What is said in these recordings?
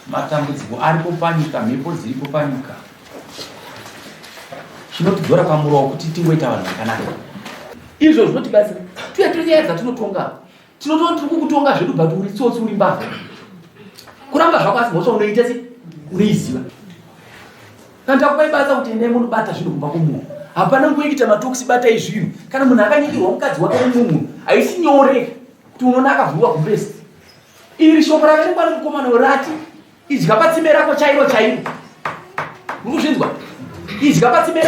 Matambudziko aripo panyika, mhepo dziripo panyika. Chinotidzora pamuro kuti tingoita vanhu vakanaka. Izvo zvinotibatsira. Tuye nyaya dzatinotonga. Tinotonga tiri kukutonga zvedu but uri tsotsi uri mbavha. Kuramba zvako asi mhosva unoita sei? Unoiziva. Kana takubaibata kuti endai munobata zvinhu kubva kumunhu. Hapana kuita matoksi batai zvinhu. Kana munhu akanyikirwa mukadzi wake nemunhu, haisi nyore kuti unonaka vhurwa kubest. Iri shoko rakarekwa nemukomana werati. Idya patsime rako chairo chairo. Murikuzvinzwa? Idya patsime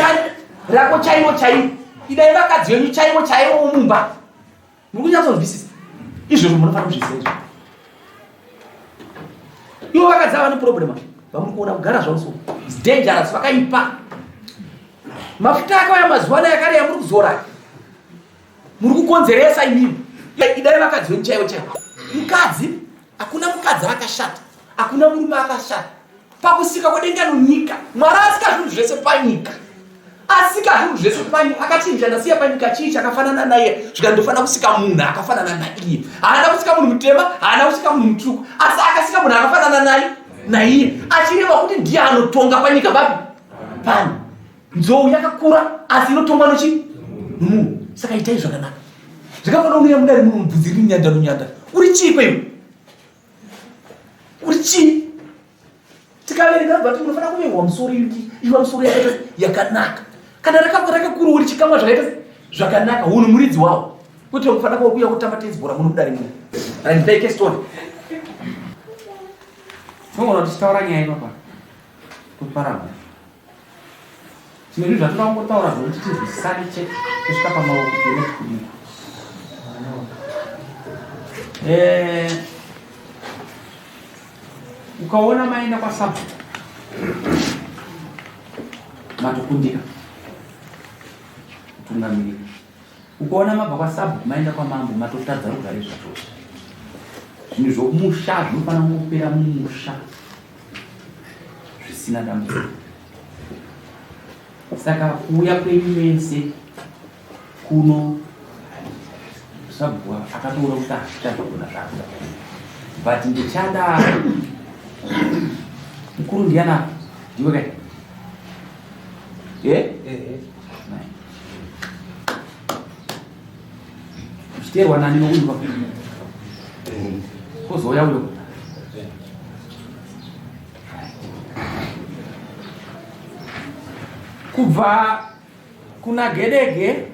rako chairo chairo. Idai vakadzi venyu chairo chairo mumba. Murikunyatsonzwisisa? Izvozvo munofanira kuzviziva izvo. Ivo vakadzi ava neproblema. Vamuri kuona kugara zvavo so. It's dangerous, vakaipa. Mafuta akauya mazuva ano yakare yamuri kuzora. Muri kukonzeresa imimi. Idai vakadzi venyu chairo chairo. Mukadzi, hakuna mukadzi akashata. Hakuna murume akashata. Pakusika kwedenga nyika. Mwari asika zvinhu zvese panyika. Asika zvinhu zvese panyika. Akati ndandasiya panyika chii chakafanana naye. Zvikandofanira kusika munhu akafanana naiye. Haana kusika munhu mutema, haana kusika munhu mutsvuku. Asi akasika munhu akafanana naiye. Achireva kuti ndiye anotonga panyika papi? Pano. Nzou yakakura asi inotongwa nochi? Munhu. Saka itai zvakanaka. Zvakafanira unoya mudari munhu mubvudzi riri nyanda. Uri chii kweyo? Urichi tikaverenga bva tinofanira kuverwa musoro iwa musoro yakanaka. Kana rakakura uri chikamwa zvakaita zvakanaka, hunhu muridzi wawo. Kuti unofanira kuuya kutamba tennis bhora muno mudari muno. Ndipeke story. Tinoona kuti titaura nyaya inapa. Kuparama. Zvimwe zvinhu zvatinoda kungotaura zvokuti tizwisisane chete kusvika pamaoko kudini. Ukaona maenda kwa sabu matokundika kutungamirika. Ukaona mabva kwa sabu maenda kwa mambo matotadza rugare zvacho. Zvinhu zvomusha zvinofana kungopera mumusha zvisina dambudziko. Saka kuuya kwenyu vese kuno sabu akatoura kuti azvichazogona zvako. But ndichada mukuru ndiana ndiwe kai? Uchiterwa nani nokunywa? Kozoya uyo. Kubva kuna gedege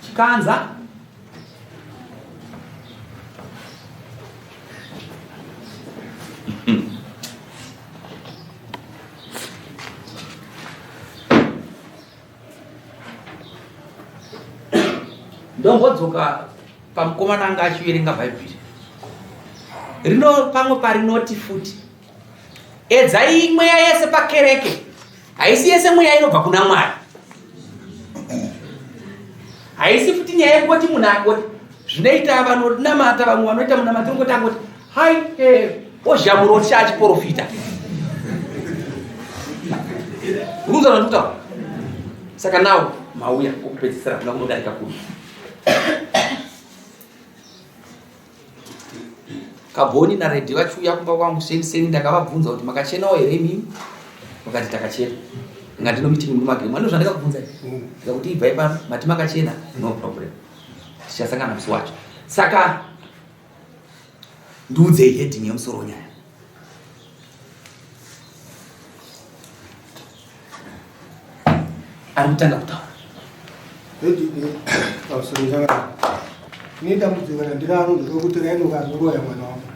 chikanza ndongodzoka pamukomana anga achiverenga bhaibheri rino pamwe parinoti futi edzai mweya yese pakereke haisi yese mweya inobva kuna Mwari haisi futi nyaya yekoti munhu angoti zvinoita vanonamata vamwe vanoita munamata ngoti angoti hai ozhamuroti achiprofita runza vanokutaura saka nawo mauya okupedzisira kuna kunodarika kuno kabhoni naredhi vachiuya kumba kwangu seni ndakavabvunza kuti makachenawo here mimi vakati takachena nga ndino meeting muri magemu ano zvandaka kubvunza kuti ibvai pano mati makachena no problem tichasangana musi wacho saka ndiudzei heading yemusoro nyaya ari kutanga kutaura ni dambudziko randiraro ndinokuti rainokazoroya mwana wangu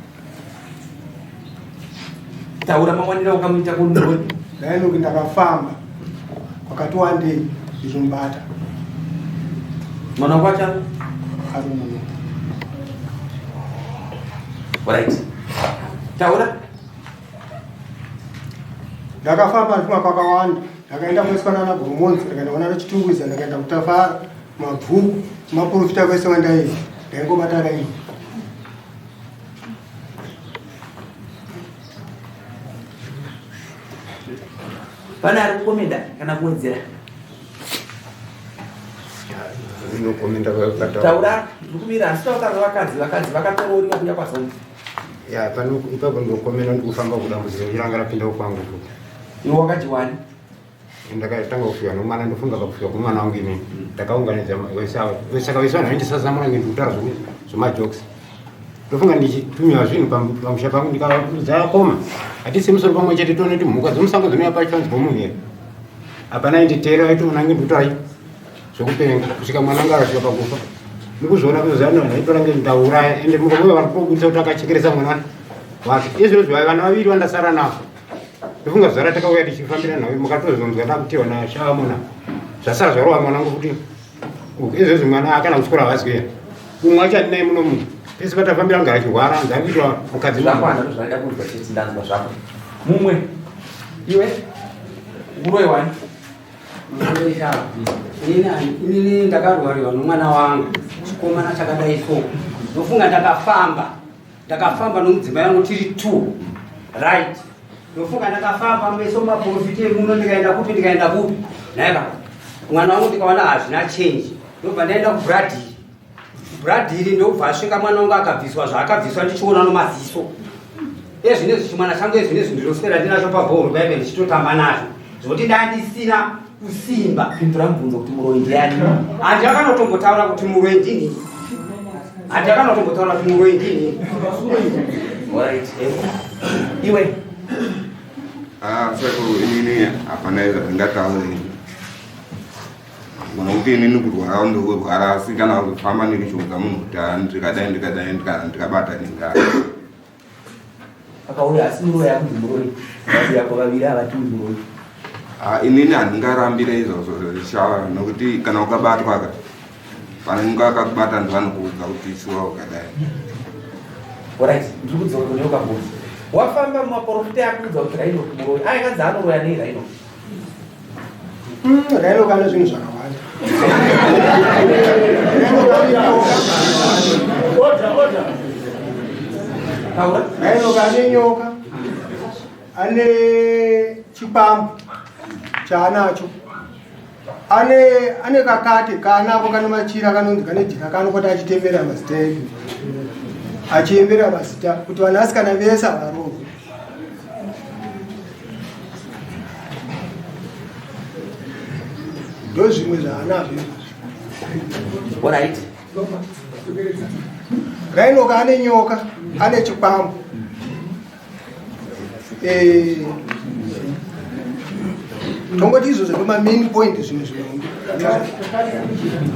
taura mawanira ukamuita kunoni rainoki ndakafamba kwakati wandei ndizombata mwana wangu achano ari muno right taura ndakafamba ndifuma kwakawanda ndakaenda kueswana nagoromonzi ndakaenda kuona rechitungwiza ndakaenda kutafara mabhuku maprofita kwese wandaizva ndaingobata raino pane ari kukomenda kana kuwedzera taura ndikumira asi tautaza vakadzi vakatorooriwa kuya kwazoni ipapo ndinokomenda ndikufamba kudambudziko iranga rapinda kwangu iwe wakati wani ndakatanga kufika nomwana ndofunga pakufika kumwana wangu inini ndakaunganidza saka vese vanhu vaindisazamura ngendikutaura zvemajokes ndofunga ndichitumiwa zvinhu pamusha pangu ndikadzakoma hatisi musoro pamwe chete tonoti mhuka dzomusango dzinoya pachanzi pomunhu here hapana inditeera vaitoona ngendikutaura zvokupenga kusvika mwana wangu arasvika pakufa ndikuzviona kuzano ndaitora ngendaura ende mukamuva varikubudisa kuti akachekeresa mwana wake izvino zvivai vana vaviri vandasara navo ndofunga zara takauya tichifambira nawe mukatozonzwa ndakutiwa nashavamuna zvasara zvarova mwanangu kuti izvezvi mwana akana kuchikora havasi umwe acho andinai muno munhu pese patafambira nga achirwara nzakuitwa mukadzi zvakwanda kuzva chete ndanzwa zvako mumwe iwe uroiwani inini ndakarwariwa nomwana wangu chikomana chakadai so ndofunga ndakafamba nomudzimai wangu tiri 2 right ndofunga ndakafamba meso maprofite muno ndikaenda kupi naika mwana wangu ndikaona hazvina change ndobva ndaenda kubradhiri ndobva asvika mwana wangu akabviswa zvaakabviswa ndichiona nomaziso ezvinezvi chimwana changu ezvinezvi ndinoswera ndinacho pabhoro baibe ndichitotamba nazvo zvokuti ndandisina kusimba pintura mubvunzo kuti muroi ndiani handakanotombotaura kuti muroi ndini iwe sekuru inini hapana ndingatauri kuti inini kurwara ndokurwara asi kana kufamba ndikishonga munhu kuti ndikadai ndikabata ningari akauya asi muroi yakunzi muroi yako vaviri havati muroi inini handingarambire izvozvo zvishava nokuti kana ukabatwa ka pane munhu akakubata ndivanokuudza kuti shuwa ukadai orit ndiri kudzoka kune ukabvunza wafamba mumaprofita akuudza kuti raino muroi aikanzi anoroya nei raino raino kana zvinhu zvakawanda raino kane nyoka ane chipambu chaanacho ane kakate kaanako kane machira kanonzi kane jira kanokota achitembera mazita edu achiembera mazita kuti vanasikana vese varohwe ndo zvimwe zvaanazvo orit rainoka ane nyoka ane chikwambu tongoti izvozvo ndo main point zvimwe zvinonge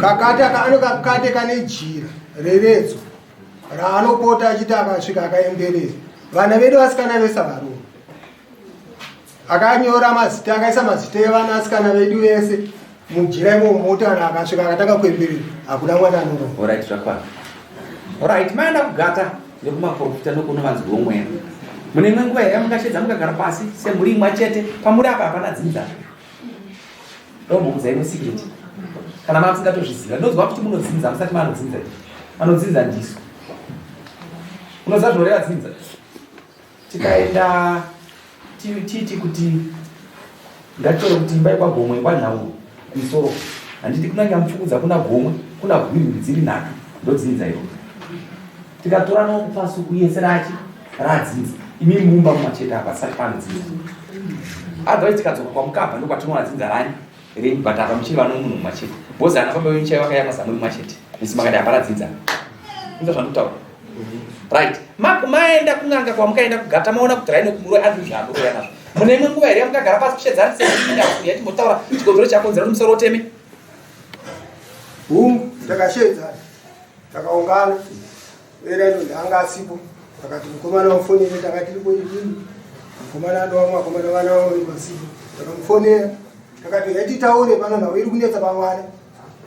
kakate kane jira reredzo raanopota achiti akasvika akaemberera vana vedu vasikana vese varume akanyora mazita akaisa mazita evana asikana vedu vese mujira imo mota akasvika akatanga kuemberi hakuna mwana anoro. Alright, zvakwana. Alright, maenda kugata nekumaprofita nokunovanzi gomwe. Mune imwe nguva here mungashedza mukagara pasi semhuri imwe chete pamuri apa hapana dzinza. Ndombokudzai secret. Kana masingatozviziva ndinonzwa kuti munodzinza musati manodzinza. Manodzinza ndisu. Unoziva zvinoreva dzinza. Tikaenda titi kuti ngatore kuti imba yekwagomwe kwanhau kumusoro. Handiti kunyange mupfukudza kuna gomwe, kuna gwiri dziri nhaka. Ndodzinza iro. Tikatora nokupasi kuyese radzinza. Imi mumba mumachete apa sati panodzinza. Otherwise tikadzoka kwamukabva ndokwatinoona dzinza rani. But akamuchiva nomunhu mumachete. Bozi anafamba wemuchai wakayama samuri mumachete. Misimakati hapana dzinza. Ndizvo zvandikutaura. Right. Maenda kun'anga kwamukaenda kugata maona kuti raino kumurwe andizvando yanazvo. Mune imwe nguva here mukagara pasi kushedzana sezvinga yati motaura chikonzero chakonzera musoro teme. Takashedzana. Takaungana. Era ndo anga asipo. Takati mukomana wafonera takati liko izini. Mukomana ndo wamwe mukomana wana wari pasipo. Takamufonera. Takati yati taone pano nawo iri kunetsa pamwana.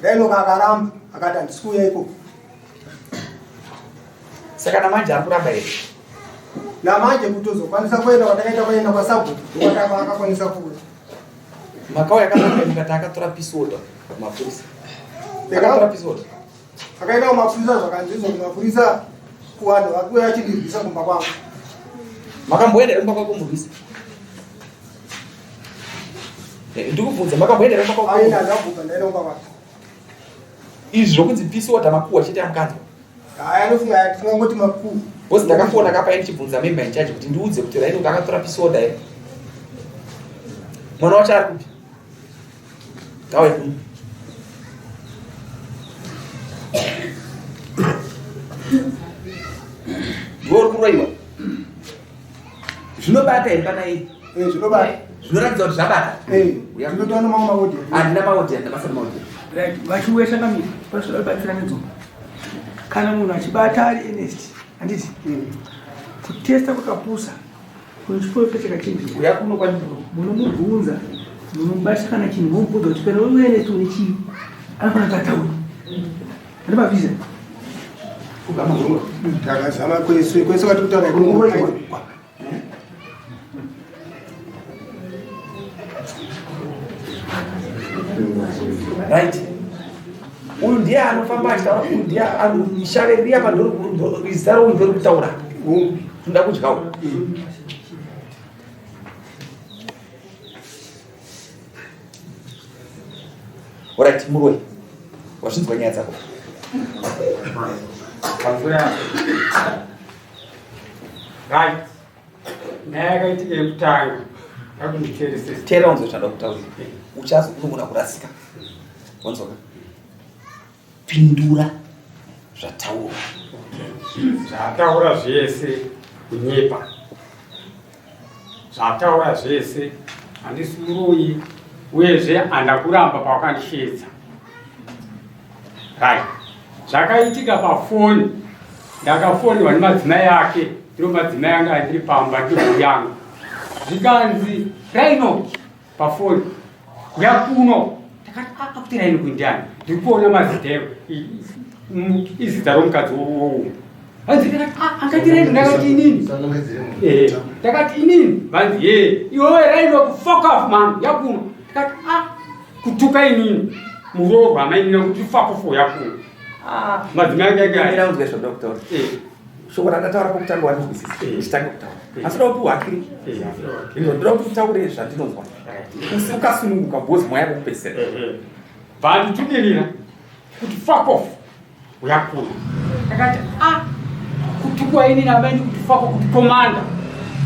Raino kakaramba akati andisikuya iko. Saka namanje arikuramba here. Namanje kutozokwanisa kuenda kwatakaita kuenda kwasabu. Wakati akakwanisa kuya. Makauya kana mukati akatora pisoda kumapurisa. Akatora pisoda. Akaenda kumapurisa zvakanzizwa kumapurisa kuwanhu vakuya achidirisa kumba kwangu. Makamboenda kumba kwako murwisa. Ndikubvunza makamboenda kumba kwako. Aina ndabuka ndaenda kumba kwako. Izvi zvokunzi pisoda makuwa chete amukanzwa. Haya anofunga tinongoti makuru. Bozi ndakafona kapa ndichibvunza member in charge kuti ndiudze kuti raino akatora pisoda here. Mwana wacho ari kupi? Tawe kuno. Gori kuroiwa. Zvinobata here pana iyi. Zvinobata. Zvinoratidza kuti zvabata. Zvinotoona mamwe mahodhi. Handina mahodhi, ndabasa mahodhi. Right, vachiwesa kami pasora batsiranidzo. Kana munhu achibata ari honest, handiti? Kutesta kwakapusa. Kuchipo pechakachinjwa. Uya kuno kwandiro. Munomubvunza, munomubata kana chinhu mumubvunza kuti kana uri honest une chii? Anofanira kutaura. Handibabvisa. Kugama gurunga. Takazama kwese kwati kutaura kunguroiwa. Right. Uyu ndiye anofamba achitaura kuti ndiye anoshareria padhoro izaro undori kutaura. Tunda kudyawo. Alright, murwe. Wazvinzwa nyaya dzako. Vakuroya. Right. Nayakaitika yekutanga. Akunditeeresa. Teera unzoshanda kutaura. Uchazogona kurasika. Wanzoka. Pindura zvataura. Zvataura zvese kunyepa. Zvataura zvese handisuruyi uyezve handakuramba pawakandishedza. Right. Zvakaitika pafoni. Ndakafoniwa nemadzimai ake. Ndiro madzimai anga andiri pamba ndiro yangu. Zvikanzi raino pafoni. Yakuno. Takati kuti raino kundiani. Ndiri kuona mazita izita romukadzi wowo. Angati raino ndakati inini. Ndakati inini. Vanzi iwewe raino fuck off man. Yakuno. Takati kutuka inini. Murohwa mainini kuti fuck off yakuno. Madzimai ake Ira unzwe zvo doctor. Shoko rakataura kokutanga wanozwisisa. Chitanga kutaura. Asi ropi wakiri. Ndinoda kuti utaure zvandinonzwa. Ukasununguka bozi mweya kokupesera. Vanditumirira kuti fuck off uyakuna. Takati kutukwa inini ambaye kuti fuck off kuti commander.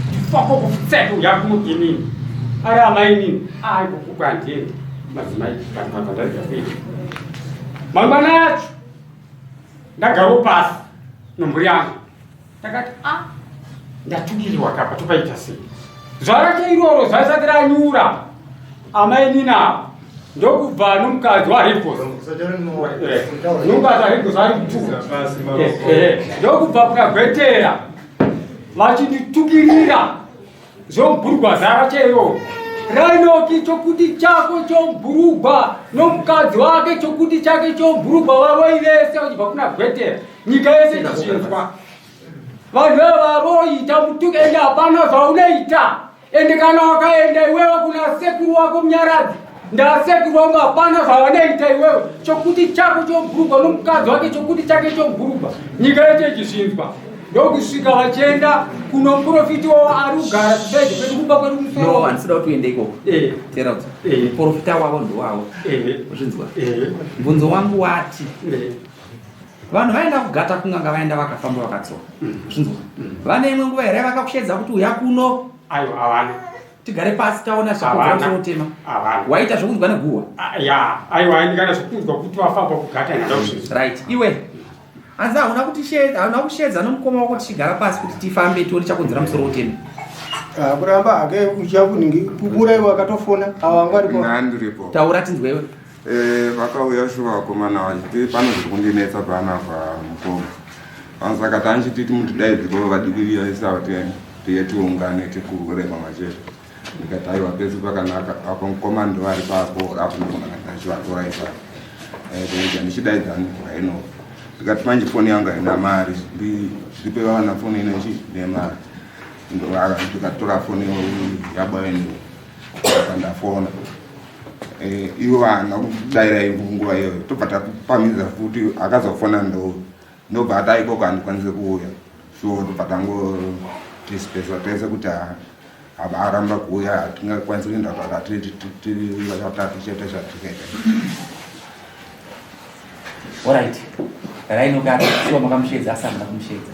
Kuti fuck off kuti set uyakuna inini. Ari amainini kukuba ndiye madzimai vandaridza pili. Mangwana yacho ndagaro pasi nomburi yangu. Takati ndatukiriwa kapa topaita sei. Zvaracha iroro zvasati ranyura amainini avo ndokubva nomukadzi waRipos. Nomukadzi waRipos ari kutuka. Ndokubva kukagwetera vachinditukirira zvomubhurugwa zara chairoro. Rainoki chokuti chako chomburugwa nomukadzi wake chokuti chake chomburugwa varoirese uchibva kuna gwete nyika yese ichinzwa. Vanhu varoita mutuke ende hapana zvaunoita. Ende kana wakaenda iwewe kuna sekuru wako Munyaradzi ndasekuru wangu hapana zvaunoita iwewe. Chokuti chako chomburugwa nomukadzi wake chokuti chake chomburugwa nyika yese ichinzwa. Ndokusvika vachienda kuno profiti wavo ari kugara kubeji kwedu kumba kwedu musoro. No, handisida kuti uende ikoko. Tera kuti profita wavo ndowavo. Uzvinzwa. Mubvunzo wangu wati. Vanhu vaenda kugata kunganga vaenda vakafamba vakatsoka. Uzvinzwa. Vane imwe nguva here vakakushedza kuti uya kuno. Aiwa havana. Tigare pasi taona zvakutema. Waita zvokunzwa neguhwa. Ya, aiwa ndikana zvokunzwa kuti vafamba kugata ndada kuzvinzwa. Right. Iwe. Anza hauna kushedza nomukoma wako tichigara pasi kuti tifambe tione chakonzera musoro utema. Kuramba ake uchakuningi pupura iwe wakatofona awangwari po. Ndandiripo. Taura tinzwewe. Vakauya shuva vakomana vachiti pane zviri kundinetsa pana paMukoma. Saka tanchiti mutidaidzirwo vadikirira isa tiye tiungane tikurema machete. Ndikati aiwa pesi pakanaka apo Mukoma ndo ari papo apo ndachivatora ipapo. Ndichidaidzani haino. Ndikati manje foni yanga ina mari ndipe vana foni inechi nemari. Ndikatora foni yabaweni ndafona. Ivo vana kudaira nguva iyoyo tobva tapamidza futi akazofona ndobva ataiko kandikwanise kuuya so tobva tango displaced tese kuti aramba kuuya hatingakwanisi kuenda tiri vatatu chete zvatikaita. Alright. Rainogara sio makamushedza asanga kumushedza.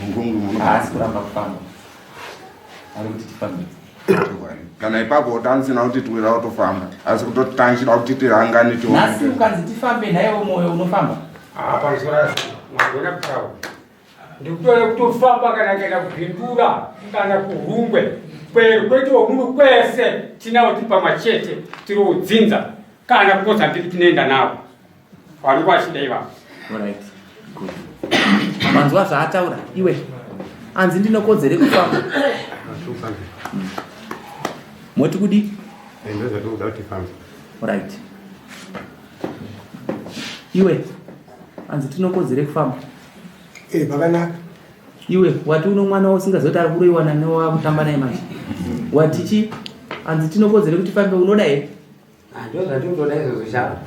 Ngungu Asi kuramba kufamba. Ari kuti tifambe. Kana ipapo tansina kuti tiwira kutofamba asi kutoti tanchida kuti tirangane tione. Nasi ukanzi tifambe naye moyo unofamba. Apa zora mwagona kutaura. Ndikutore kutofamba kana kuenda kupindura kana kuhungwe. Kwete munhu kwese tinauti pamachete tiri kudzinza kana kukoza ndiri tinoenda nawo. Wari kwachida iva. Alright. Good. Manzwa zvaataura iwe. Anzi ndinokodzere kufamba. Moti kudi? Ndoza tuda kuti fambe. Alright. Iwe. Anzi tinokodzere kufamba. Bakanaka. Iwe wati uno mwana usingazoti ari kuroiwana newa kutamba naye manje. Watichi anzi tinokodzere kuti fambe unoda here? Ndoza tinoda izvo zvishava.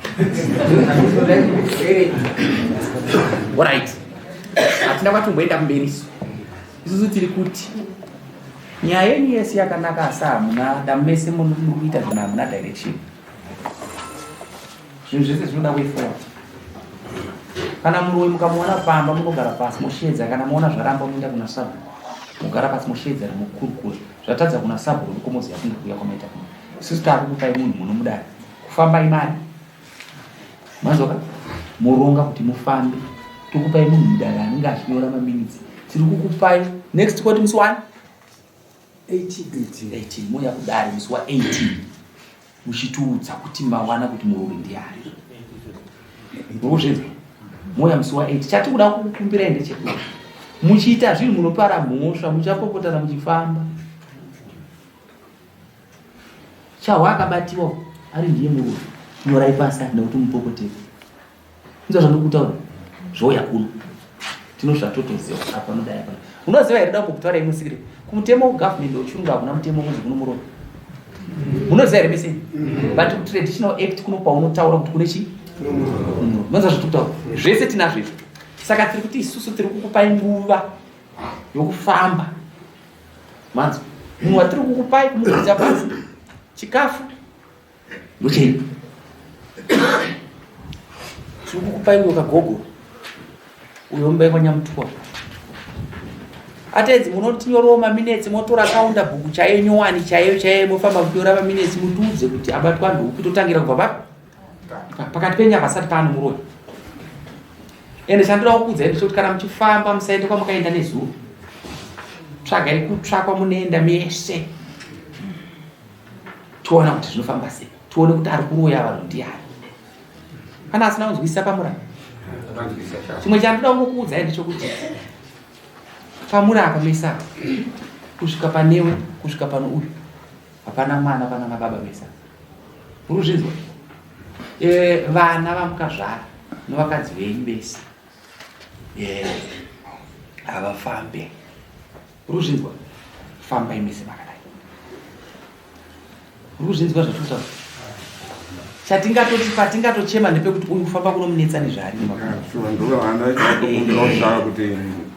Alright. Atina kwatomboenda kumberiso. Isusu tiri kuti nyaya yenyu yese yakanaka asi hamuna damese munoita zvinhu hamuna direction. Zvinhu zvese zvinoda way forward. Kana muroyi mukamuona pamba munogara pasi moshedza, kana muona zvaramba muenda kuna sabu mugara pasi moshedza mukurukura zvatadza kuna sabu rukomozi yakunge kuya kwamaita kuno. Isusu tari kupai munhu munomudai kufamba imari mazoka muronga kuti mufambe tokupai munhu mudari anenge achinyora maminitsi tiri kukupai next koti musi 1 18 moya kudari musi wa 18 muchitiudza kuti mawana kuti muroyi ndiari urikuzvinzwa moya musi wa 8 chati kuda kukumbira ndechekuti muchiita zvinhu munopara mhosva muchapopotana muchifamba chahwakabatiwa ari ndiye muroyi nyorai pasi nekuti mupopoteke nzva zvandikutaura zvoya kuno tinozvatotoziva apa nodai apa unoziva here dambo kutaura imusikire kumutemo wegovernment wechirungu hakuna mutemo unonzi kuno muroyi munoziva here mese but kutraditional act kunopa unotaura kuti kune chi nonza zvatokutaura zvese tinazvo izvo saka tiri kuti isusu tiri kukupai nguva yokufamba manzo munhu watiri kukupai kumuridza pasi chikafu ndochei tiri kukupai uyo kagogo uyo mubaikwa nyamutukwa atedzi munotinyorawo maminetsi motora kaunda bhuku chaiyo nyowani chaiyo mofamba kutora maminetsi mutiudze kuti abatwa ndupi totangira kubva pakati penyama asati paano muroyi ende chandinoda kukuudza ende kuti kana muchifamba musaende kwamukaenda nezuva tsvagai kutsvakwa munoenda mese tiona kuti zvinofamba sei tione kuti ari kuroya vanhu ndiani kana asina kunzwisisa pamura chimwe chandinoda kukuudza ende chokuti pamura apa mesa kusvika panewe kusvika pano uyu hapana mwana pana mababa vesa. Uruzvinzwa? Vana vamukazvara nevakadzi venyu vese havafambe. Uruzvinzwa? Fambai mese makadai. Uruzvinzwa zvatotaura? Chatingatoti patingatochema nepekuti uyu kufamba kunomunetsa nezvari.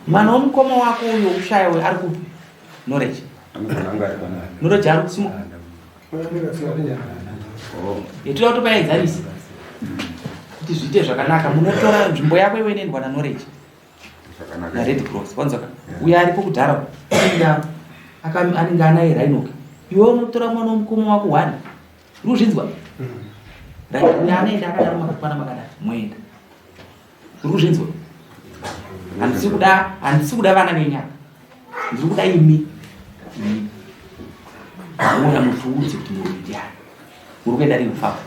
Mwana womukoma wako uyo ushayiwe ari kupi? Knowledge. Knowledge ari kusimuka. Toda kutopaedzanisa kuti zviite zvakanaka. Munotora nzvimbo yako iwe inoendwa na-knowledge na-Red Cross. Wanzoka uyo aripo kudhara anenge anaye Rhinoc. Iwe unotora mwana womukoma wako 1. Uruzvinzwa? Uyo anaenda akadaro makakwana makadaro moenda. Uruzvinzwa? Handisi kuda vana venyaka. Ndiri kuda imi. Muna mutuudze kuti muri ndiani. Uri kuenda rini kufamba?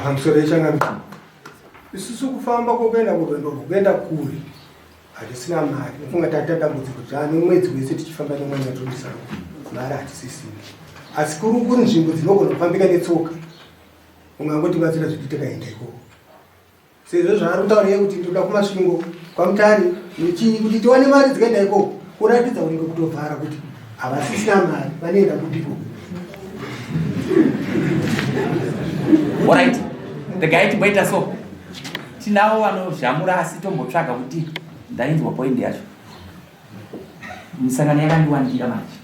Pamusoro yechangamizi. Isusu kufamba kwekuenda kurwendo rwekuenda kure. Hatisina mari. Nofunga tatadambudziko zvane mwedzi wese tichifamba nemwana atondisa. Mari hatisisina. Asi kuri nzvimbo dzinogona kufambika netsoka. Ungangoti vatsira zvekuti tikaenda ikoko. Sezvo zvaari kutaura kuti ndoda kumasvingo kwamutare nechii kuti tiwane mari dzikaenda ikoko. Kuratidza kuti kutovhara kuti havasisina mari vanoenda kutipo. Alright. Regai timboita so. Tinavo vanozhamura asi tombotsvaga kuti ndainzwa point yacho. Misangano yakandiwandira manje.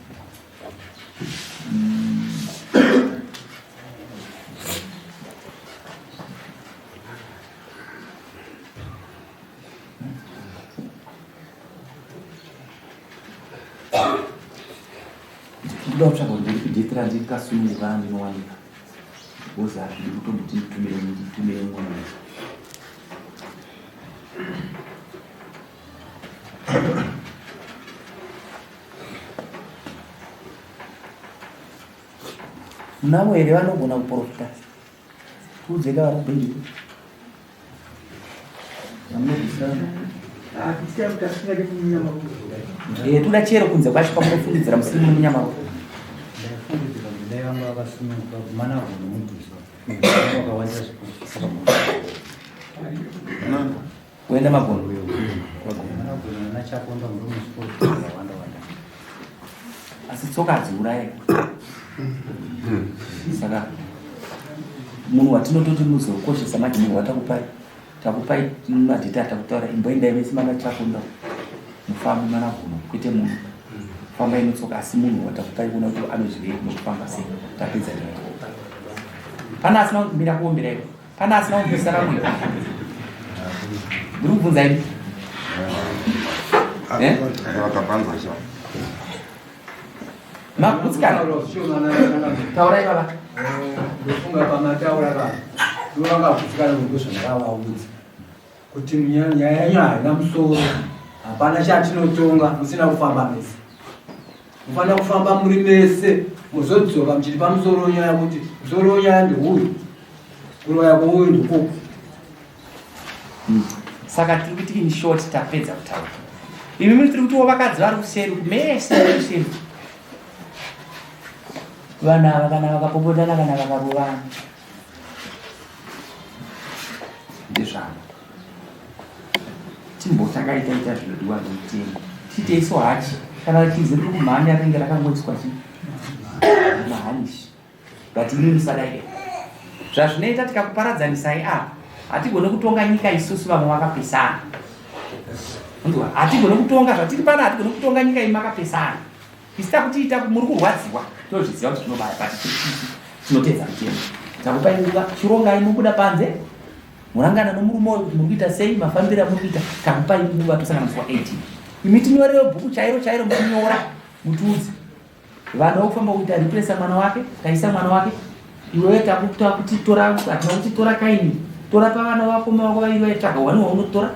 Ndoda kutsvaga kuti ndikudetera ndikasununguka ndinowanika. Bosi hazvidi kutomboti nditumire mwana. Munavo here vanogona kuprofita. Kuudzeka vari kubhindi. Toda chero kunze kwacho pamunofundidzira musiri munyamaro. Kuenda magono. Asi tsoka hadziurayi. Saka munhu watinototi muzokoshesa manje munhu watakupai madhita atakutaura imboendai vese mana chakunda mufambe mana gono kwete munhu famba inotsoka asi munhu watakupai kuona kuti anozvivei nokufamba sei tapedza ndii. Pana asina kumira kuombera iwe. Pana asina kumbisa kamwe. Muri kubvunza ini? Vakapanza sha. Makutsikana. Taurai baba. Ndofunga pamataura baba. Ndovanga kutsikana ngozvandawaudza. Kuti nyaya namusoro hapana chatinotonga musina kufamba mese. Mufana kufamba muri mese muzodzoka muchiri pamusoro nyaya kuti musoro nyaya ndeuyu. Kuroya kwouyu ndikoko. Saka tiri kuti in short tapedza kutaura. Imi tiri kuti vakadzi vari kuseri mese kuseri. Vana kana vakapopotana kana vakarovana. Ndezvano. Timbotakaita zvinodiwa nekutenga. Titeiso hachi kana tizi riri kumhanya ringe rakangoiswa chii. Mahanishi. But imi musadai. Zvazvinoita tikakuparadzanisai apa. Hatigone kutonga nyika isusu vamwe vakapesana. Hatigone kutonga zvatiri pana hatigone kutonga nyika imi makapesana. Isita kuti muri kurwadziwa. Tozviziva kuti tinobaya pati tinotedza mutemo. Takupai nguva chirongai mubuda panze. Murangana nomurume kuti muri kuita sei mafambiro amuri kuita. Takupai nguva tosangana musi wa18. Imi tinyorewo bhuku chairo muchinyora mutiudze. Vana vokufamba kuita replace mwana wake, kaisa mwana wake. Iwewe takuta kuti tora atina kuti tora kaini. Tora pavana vako mavako vaiwe tsvaga wani waunotora.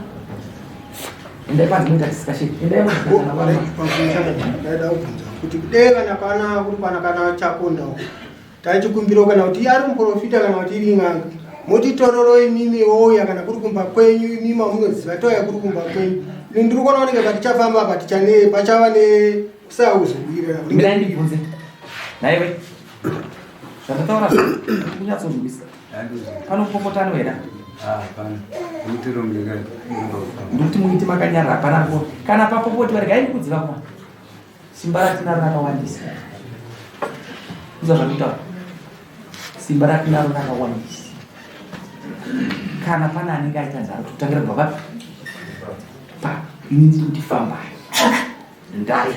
Endai panze muita discussion. Endai muzvikana vana. Kuti kudeva nakana kuri pana kana chakonda. Taichikumbira kana kuti ari muprofita kana kuti iri nganga. mutitororo imimi oya kana kuri kumba kwenyu imimi mamunoziva toya kuri kumba kwenyu ndiri kuona vanenge vatichafamba patichane pachava nekusauzobuirira Mira ndibvunze. Naiwe. Zvandataura kunyatsozvibisa. Panopopotano here. Ndikuti muiti makanyarara panapo. Kana papopoti regai kudziva kwa. Simba ratinaro rakawandisa. Kuza zvanditaura. Simba ratinaro rakawandisa. Kana pana anenge aita nzara kutangira kubva pa inini kuti famba. Ndai.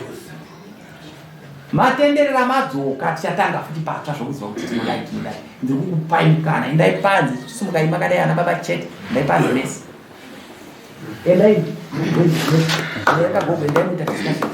Matenderera madzoka tichatanga futi patsva zvokuziva kuti tinodai tinodai. Ndiri kukupai mukana endai panze simukai makadai ana baba chete endai panze nesi. Endai. Ndakagogo endai muita discussion.